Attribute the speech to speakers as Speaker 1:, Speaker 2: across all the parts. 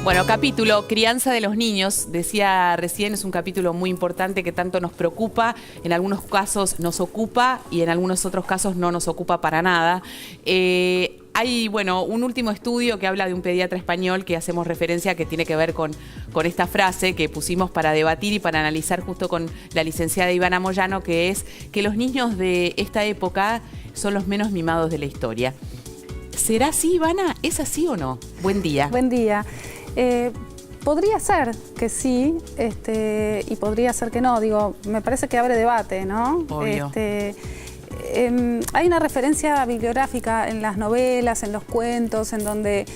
Speaker 1: Bueno, capítulo Crianza de los niños, decía recién, es un capítulo muy importante que tanto nos preocupa, en algunos casos nos ocupa y en algunos otros casos no nos ocupa para nada. Hay, bueno, un último estudio que habla de un pediatra español que hacemos referencia, que tiene que ver con esta frase que pusimos para debatir y para analizar justo con la licenciada Ivana Moyano, que es que los niños de esta época son los menos mimados de la historia. ¿Será así, Ivana? ¿Es así o no? Buen día.
Speaker 2: Buen día. Podría ser que sí, y podría ser que no. Digo, me parece que abre debate, ¿no?
Speaker 1: Obvio.
Speaker 2: Hay una referencia bibliográfica en las novelas, en los cuentos, en donde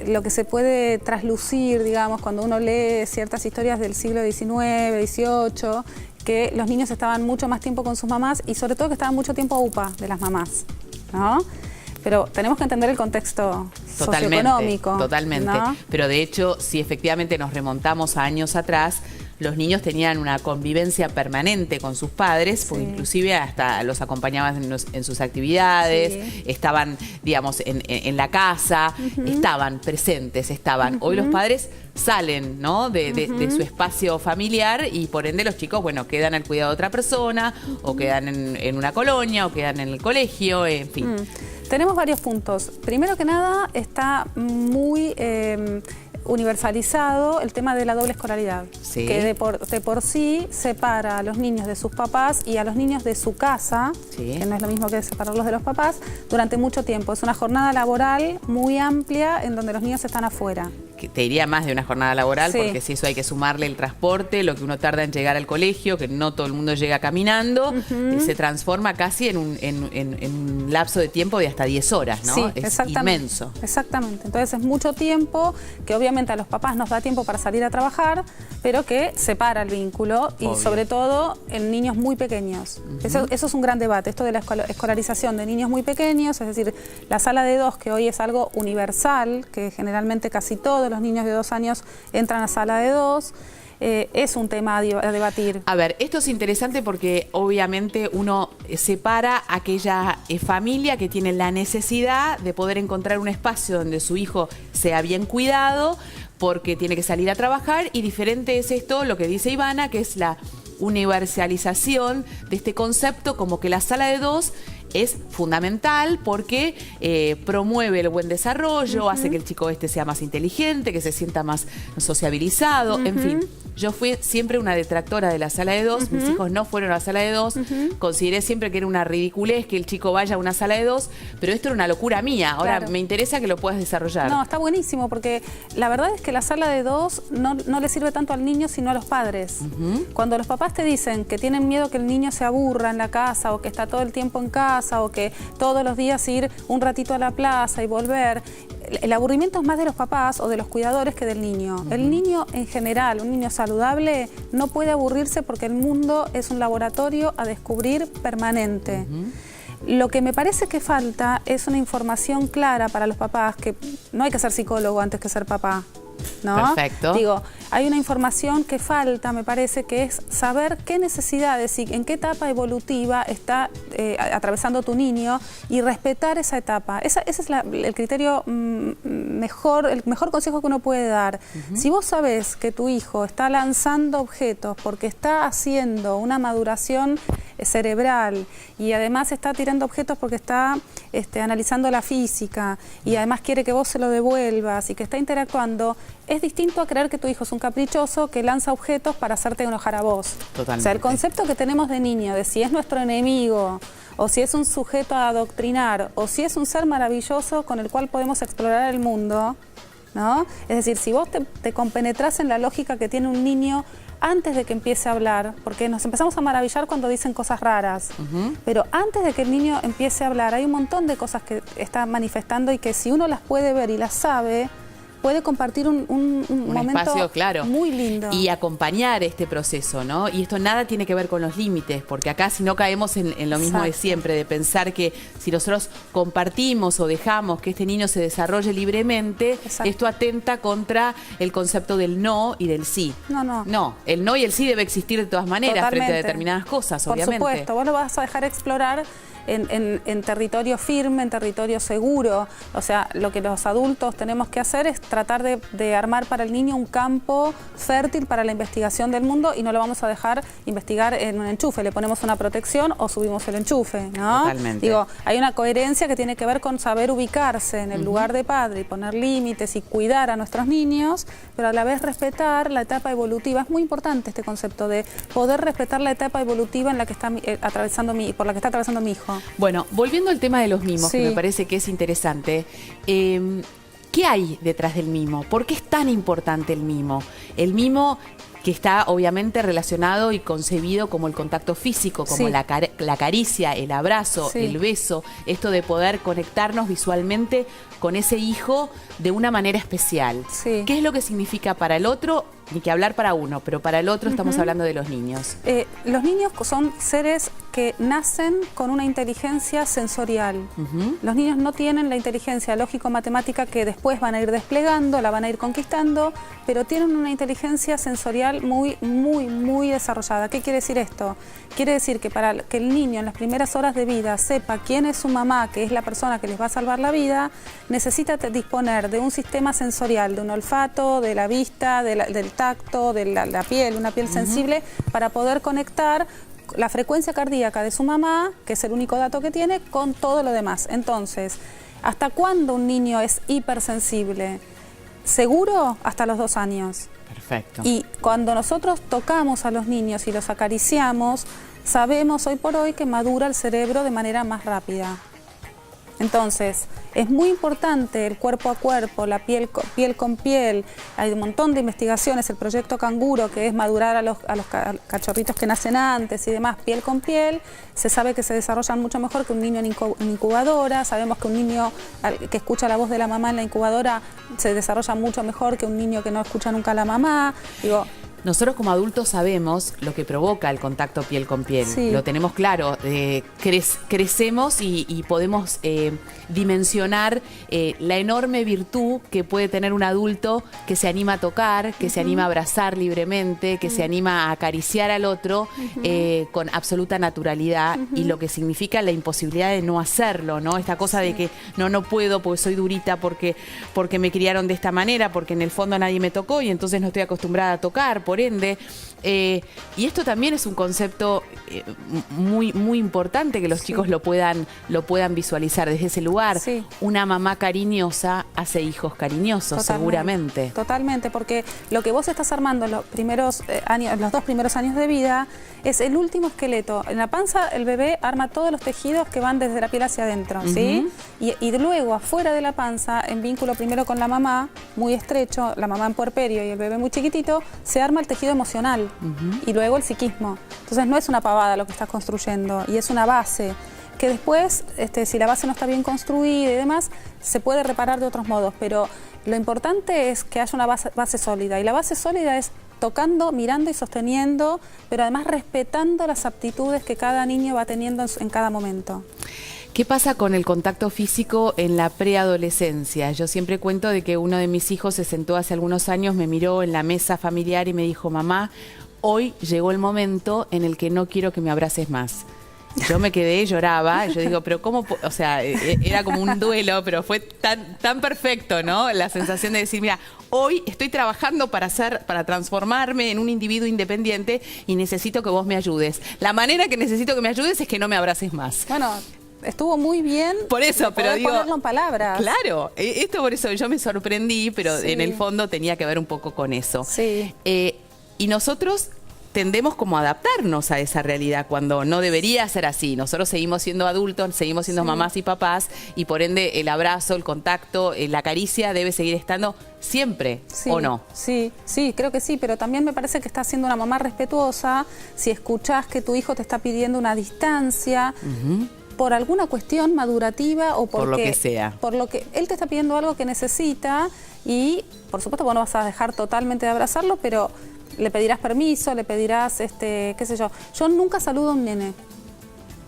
Speaker 2: lo que se puede traslucir, digamos, cuando uno lee ciertas historias del siglo XIX, XVIII, que los niños estaban mucho más tiempo con sus mamás y sobre todo que estaban mucho tiempo a UPA de las mamás, ¿no? Pero tenemos que entender el contexto socioeconómico.
Speaker 1: Totalmente.
Speaker 2: ¿No?
Speaker 1: Pero de hecho, si efectivamente nos remontamos a años atrás, los niños tenían una convivencia permanente con sus padres, porque inclusive hasta los acompañaban en sus actividades, estaban, digamos, en la casa, estaban presentes, estaban. Hoy los padres salen, ¿no? de su espacio familiar y por ende los chicos, bueno, quedan al cuidado de otra persona, o quedan en una colonia, o quedan en el colegio, en fin.
Speaker 2: Tenemos varios puntos. Primero que nada, está muy universalizado el tema de la doble escolaridad, que de por sí separa a los niños de sus papás y a los niños de su casa, que no es lo mismo que separarlos de los papás, durante mucho tiempo. Es una jornada laboral muy amplia en donde los niños están afuera.
Speaker 1: Que te diría más de una jornada laboral, porque si eso hay que sumarle el transporte, lo que uno tarda en llegar al colegio, que no todo el mundo llega caminando, se transforma casi en un lapso de tiempo de hasta 10 horas, ¿no?
Speaker 2: Sí,
Speaker 1: es inmenso.
Speaker 2: Exactamente. Entonces es mucho tiempo que obviamente a los papás nos da tiempo para salir a trabajar, pero que separa el vínculo y sobre todo en niños muy pequeños. Eso es un gran debate, esto de la escolarización de niños muy pequeños, es decir, la sala de 2, que hoy es algo universal, que generalmente casi todos los niños de 2 años entran a sala de 2, es un tema a debatir.
Speaker 1: A ver, esto es interesante porque obviamente uno separa a aquella familia que tiene la necesidad de poder encontrar un espacio donde su hijo sea bien cuidado porque tiene que salir a trabajar, y diferente es esto, lo que dice Ivana, que es la universalización de este concepto, como que la sala de 2 es fundamental porque promueve el buen desarrollo, hace que el chico sea más inteligente, que se sienta más sociabilizado, en fin. Yo fui siempre una detractora de la sala de 2, mis hijos no fueron a la sala de 2, consideré siempre que era una ridiculez que el chico vaya a una sala de 2, pero esto era una locura mía. Ahora me interesa que lo puedas desarrollar.
Speaker 2: No, está buenísimo, porque la verdad es que la sala de 2 no le sirve tanto al niño, sino a los padres. Cuando los papás te dicen que tienen miedo que el niño se aburra en la casa, o que está todo el tiempo en casa, o que todos los días ir un ratito a la plaza y volver, el aburrimiento es más de los papás o de los cuidadores que del niño. El niño en general, un niño saludable, no puede aburrirse porque el mundo es un laboratorio a descubrir permanente. Lo que me parece que falta es una información clara para los papás, que no hay que ser psicólogo antes que ser papá, ¿no?
Speaker 1: Perfecto.
Speaker 2: Digo, hay una información que falta, me parece, que es saber qué necesidades y en qué etapa evolutiva está atravesando tu niño y respetar esa etapa. Ese es el criterio el mejor consejo que uno puede dar. Si vos sabés que tu hijo está lanzando objetos porque está haciendo una maduración cerebral y además está tirando objetos porque está analizando la física y además quiere que vos se lo devuelvas y que está interactuando, es distinto a creer que tu hijo es un caprichoso que lanza objetos para hacerte enojar a vos.
Speaker 1: Totalmente.
Speaker 2: O sea, el concepto que tenemos de niño, de si es nuestro enemigo, o si es un sujeto a adoctrinar, o si es un ser maravilloso con el cual podemos explorar el mundo, ¿no? Es decir, si vos te compenetrás en la lógica que tiene un niño antes de que empiece a hablar, porque nos empezamos a maravillar cuando dicen cosas raras, pero antes de que el niño empiece a hablar hay un montón de cosas que está manifestando y que si uno las puede ver y las sabe, puede compartir un momento
Speaker 1: espacio, claro,
Speaker 2: muy lindo.
Speaker 1: Y acompañar este proceso, ¿no? Y esto nada tiene que ver con los límites, porque acá si no caemos en lo mismo de siempre, de pensar que si nosotros compartimos o dejamos que este niño se desarrolle libremente, esto atenta contra el concepto del no y del sí. No, el no y el sí debe existir de todas maneras frente a determinadas cosas, obviamente.
Speaker 2: Por supuesto, vos lo vas a dejar explorar en territorio firme, en territorio seguro. O sea, lo que los adultos tenemos que hacer es tratar de armar para el niño un campo fértil para la investigación del mundo y no lo vamos a dejar investigar en un enchufe. Le ponemos una protección o subimos el enchufe, ¿no?
Speaker 1: Totalmente.
Speaker 2: Digo, hay una coherencia que tiene que ver con saber ubicarse en el lugar de padre y poner límites y cuidar a nuestros niños, pero a la vez respetar la etapa evolutiva. Es muy importante este concepto de poder respetar la etapa evolutiva en la que está por la que está atravesando mi hijo.
Speaker 1: Bueno, volviendo al tema de los mimos,
Speaker 2: Sí.
Speaker 1: que me parece que es interesante. ¿Qué hay detrás del mimo? ¿Por qué es tan importante el mimo? El mimo que está obviamente relacionado y concebido como el contacto físico, como
Speaker 2: Sí.
Speaker 1: la caricia, el abrazo,
Speaker 2: Sí.
Speaker 1: el beso, esto de poder conectarnos visualmente con ese hijo de una manera especial.
Speaker 2: Sí.
Speaker 1: ¿Qué es lo que significa para el otro? Ni que hablar para uno, pero para el otro estamos hablando de los niños.
Speaker 2: Los niños son seres que nacen con una inteligencia sensorial. Los niños no tienen la inteligencia lógico-matemática que después van a ir desplegando, la van a ir conquistando, pero tienen una inteligencia sensorial muy, muy, muy desarrollada. ¿Qué quiere decir esto? Quiere decir que para que el niño en las primeras horas de vida sepa quién es su mamá, que es la persona que les va a salvar la vida, necesita disponer de un sistema sensorial, de un olfato, de la vista, del tacto, de la piel, una piel sensible, para poder conectar la frecuencia cardíaca de su mamá, que es el único dato que tiene, con todo lo demás. Entonces, ¿hasta cuándo un niño es hipersensible? Seguro hasta los 2 años.
Speaker 1: Perfecto.
Speaker 2: Y cuando nosotros tocamos a los niños y los acariciamos, sabemos hoy por hoy que madura el cerebro de manera más rápida. Entonces, es muy importante el cuerpo a cuerpo, la piel con piel. Hay un montón de investigaciones, el proyecto Canguro, que es madurar a los cachorritos que nacen antes y demás, piel con piel. Se sabe que se desarrollan mucho mejor que un niño en incubadora. Sabemos que un niño que escucha la voz de la mamá en la incubadora se desarrolla mucho mejor que un niño que no escucha nunca a la mamá. Digo,
Speaker 1: nosotros como adultos sabemos lo que provoca el contacto piel con piel.
Speaker 2: Sí.
Speaker 1: Lo tenemos claro. Crecemos y podemos dimensionar la enorme virtud que puede tener un adulto que se anima a tocar, que se anima a abrazar libremente, que se anima a acariciar al otro con absoluta naturalidad y lo que significa la imposibilidad de no hacerlo, ¿no? Esta cosa de que no puedo porque soy durita, porque me criaron de esta manera, porque en el fondo nadie me tocó y entonces no estoy acostumbrada a tocar. Por ende, y esto también es un concepto muy, muy importante que los chicos lo puedan visualizar desde ese lugar.
Speaker 2: Sí.
Speaker 1: Una mamá cariñosa hace hijos cariñosos, seguramente.
Speaker 2: Totalmente, porque lo que vos estás armando en los primeros años, los 2 primeros años de vida, es el último esqueleto. En la panza el bebé arma todos los tejidos que van desde la piel hacia adentro, ¿sí? Y luego afuera de la panza, en vínculo primero con la mamá, muy estrecho, la mamá en puerperio y el bebé muy chiquitito, se arma el tejido emocional y luego el psiquismo. Entonces no es una pavada lo que estás construyendo y es una base que después, si la base no está bien construida y demás, se puede reparar de otros modos, pero lo importante es que haya una base sólida, y la base sólida es tocando, mirando y sosteniendo, pero además respetando las aptitudes que cada niño va teniendo en cada momento.
Speaker 1: ¿Qué pasa con el contacto físico en la preadolescencia? Yo siempre cuento de que uno de mis hijos se sentó hace algunos años, me miró en la mesa familiar y me dijo: mamá, hoy llegó el momento en el que no quiero que me abraces más. Yo me quedé, lloraba, y yo digo, pero ¿cómo? O sea, era como un duelo, pero fue tan perfecto, ¿no? La sensación de decir, mira, hoy estoy trabajando para transformarme en un individuo independiente y necesito que vos me ayudes. La manera que necesito que me ayudes es que no me abraces más.
Speaker 2: Bueno, estuvo muy bien.
Speaker 1: Por eso, pero digo,
Speaker 2: ponerlo en palabras.
Speaker 1: Claro, esto por eso yo me sorprendí, pero
Speaker 2: Sí.
Speaker 1: en el fondo tenía que ver un poco con eso.
Speaker 2: Sí.
Speaker 1: Y nosotros tendemos como a adaptarnos a esa realidad cuando no debería ser así. Nosotros seguimos siendo adultos, seguimos siendo mamás y papás, y por ende el abrazo, el contacto, la caricia debe seguir estando siempre,
Speaker 2: Sí,
Speaker 1: ¿o no?
Speaker 2: Sí, creo que sí, pero también me parece que estás siendo una mamá respetuosa si escuchás que tu hijo te está pidiendo una distancia por alguna cuestión madurativa o
Speaker 1: Por lo que sea.
Speaker 2: Por lo que él te está pidiendo algo que necesita, y por supuesto vos no vas a dejar totalmente de abrazarlo, pero le pedirás permiso, le pedirás, qué sé yo. Yo nunca saludo a un nene.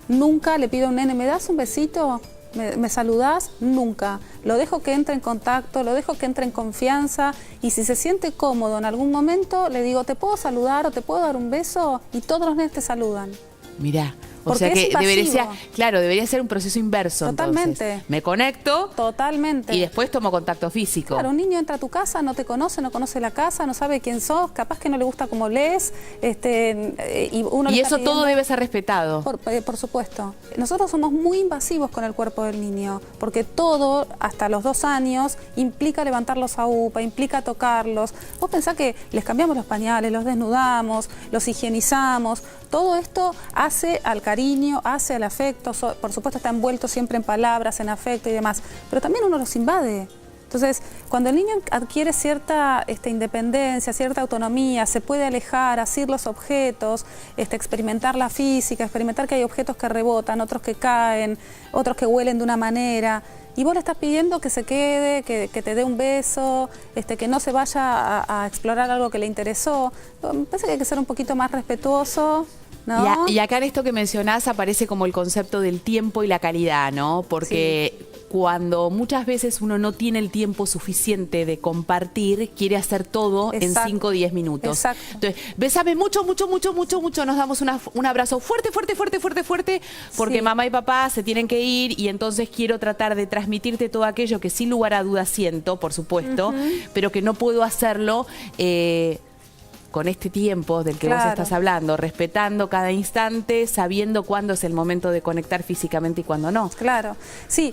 Speaker 2: Nunca le pido a un nene, ¿me das un besito? ¿Me saludás? Nunca. Lo dejo que entre en contacto, lo dejo que entre en confianza, y si se siente cómodo en algún momento, le digo, ¿te puedo saludar o te puedo dar un beso? Y todos los nenes te saludan.
Speaker 1: Mirá, O sea
Speaker 2: Porque
Speaker 1: que debería ser un proceso inverso.
Speaker 2: Totalmente.
Speaker 1: Entonces, me conecto.
Speaker 2: Totalmente.
Speaker 1: Y después tomo contacto físico.
Speaker 2: Claro, un niño entra a tu casa, no te conoce, no conoce la casa, no sabe quién sos, capaz que no le gusta cómo lees,
Speaker 1: y eso todo debe ser respetado.
Speaker 2: Por supuesto. Nosotros somos muy invasivos con el cuerpo del niño, porque todo, hasta los 2 años, implica levantarlos a UPA, implica tocarlos. Vos pensás que les cambiamos los pañales, los desnudamos, los higienizamos. Todo esto hace al cariño, hace al afecto, por supuesto está envuelto siempre en palabras, en afecto y demás, pero también uno los invade. Entonces, cuando el niño adquiere cierta independencia, cierta autonomía, se puede alejar, asir los objetos, experimentar la física, experimentar que hay objetos que rebotan, otros que caen, otros que huelen de una manera, y vos le estás pidiendo que se quede, que te dé un beso, que no se vaya a explorar algo que le interesó. Me parece que hay que ser un poquito más respetuoso, ¿no?
Speaker 1: Y acá en esto que mencionás aparece como el concepto del tiempo y la calidad, ¿no? Porque cuando muchas veces uno no tiene el tiempo suficiente de compartir, quiere hacer todo en 5 o 10 minutos.
Speaker 2: Exacto.
Speaker 1: Entonces, bésame mucho, mucho, mucho, mucho, mucho, nos damos un abrazo fuerte, fuerte, fuerte, fuerte, fuerte, porque mamá y papá se tienen que ir y entonces quiero tratar de transmitirte todo aquello que sin lugar a dudas siento, por supuesto, pero que no puedo hacerlo con este tiempo del que vos estás hablando, respetando cada instante, sabiendo cuándo es el momento de conectar físicamente y cuándo no.
Speaker 2: Claro, sí.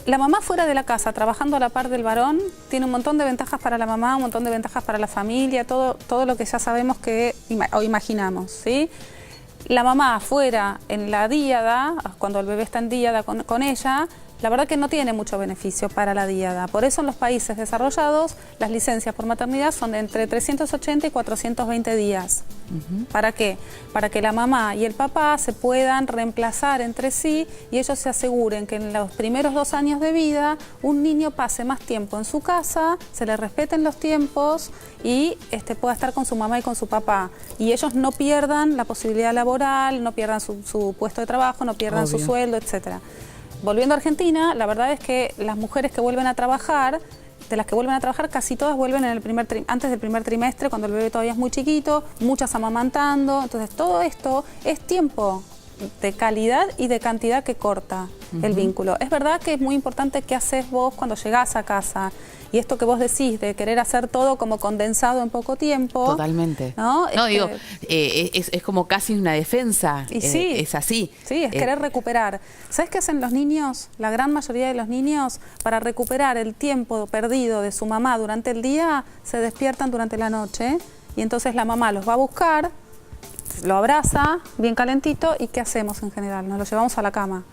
Speaker 2: La mamá fuera de la casa, trabajando a la par del varón, tiene un montón de ventajas para la mamá, un montón de ventajas para la familia, todo lo que ya sabemos o imaginamos, ¿sí? La mamá fuera en la díada, cuando el bebé está en díada con ella, la verdad que no tiene mucho beneficio para la díada. Por eso en los países desarrollados las licencias por maternidad son de entre 380 y 420 días. ¿Para qué? Para que la mamá y el papá se puedan reemplazar entre sí y ellos se aseguren que en los primeros 2 años de vida un niño pase más tiempo en su casa, se le respeten los tiempos y pueda estar con su mamá y con su papá. Y ellos no pierdan la posibilidad laboral, no pierdan su puesto de trabajo, no pierdan su sueldo, etcétera. Volviendo a Argentina, la verdad es que las mujeres que vuelven a trabajar, de las que vuelven a trabajar, casi todas vuelven en antes del primer trimestre, cuando el bebé todavía es muy chiquito, muchas amamantando. Entonces, todo esto es tiempo de calidad y de cantidad que corta el vínculo. Es verdad que es muy importante qué haces vos cuando llegás a casa. Y esto que vos decís de querer hacer todo como condensado en poco tiempo.
Speaker 1: Totalmente. No, digo, es como casi una defensa.
Speaker 2: Y sí,
Speaker 1: es así.
Speaker 2: Sí, es querer recuperar. ¿Sabes qué hacen los niños? La gran mayoría de los niños, para recuperar el tiempo perdido de su mamá durante el día, se despiertan durante la noche y entonces la mamá los va a buscar, lo abraza bien calentito y ¿qué hacemos en general? Nos lo llevamos a la cama.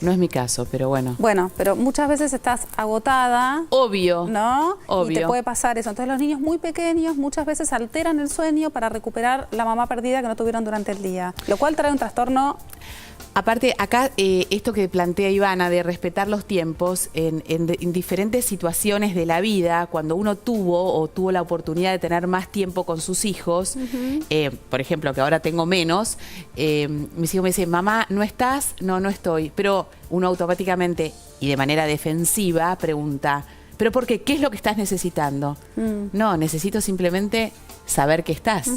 Speaker 1: No es mi caso, pero bueno.
Speaker 2: Bueno, pero muchas veces estás agotada.
Speaker 1: Obvio.
Speaker 2: ¿No?
Speaker 1: Obvio.
Speaker 2: Y te puede pasar eso. Entonces los niños muy pequeños muchas veces alteran el sueño para recuperar la mamá perdida que no tuvieron durante el día. Lo cual trae un trastorno.
Speaker 1: Aparte, acá esto que plantea Ivana de respetar los tiempos en diferentes situaciones de la vida, cuando uno tuvo la oportunidad de tener más tiempo con sus hijos, por ejemplo, que ahora tengo menos, mis hijos me dicen, mamá, ¿no estás? No, no estoy. Pero uno automáticamente y de manera defensiva pregunta, ¿pero por qué? ¿Qué es lo que estás necesitando? No, necesito simplemente saber que estás,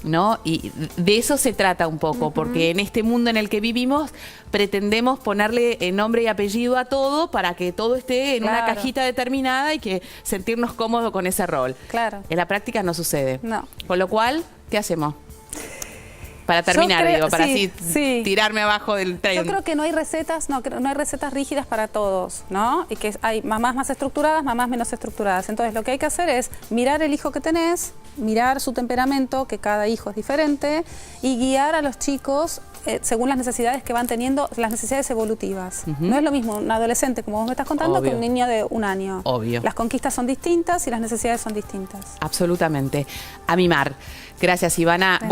Speaker 1: ¿no? Y de eso se trata un poco, porque en este mundo en el que vivimos pretendemos ponerle nombre y apellido a todo para que todo esté en una cajita determinada y que sentirnos cómodos con ese rol.
Speaker 2: Claro.
Speaker 1: En la práctica no sucede.
Speaker 2: No.
Speaker 1: Con lo cual, ¿qué hacemos? Para terminar, para así tirarme abajo del tren.
Speaker 2: Yo creo que no hay recetas, no hay recetas rígidas para todos, ¿no? Y que hay mamás más estructuradas, mamás menos estructuradas. Entonces lo que hay que hacer es mirar el hijo que tenés, mirar su temperamento, que cada hijo es diferente, y guiar a los chicos según las necesidades que van teniendo, las necesidades evolutivas. No es lo mismo un adolescente, como vos me estás contando, que un niño de 1 año.
Speaker 1: Obvio.
Speaker 2: Las conquistas son distintas y las necesidades son distintas.
Speaker 1: Absolutamente. A mimar. Gracias, Ivana.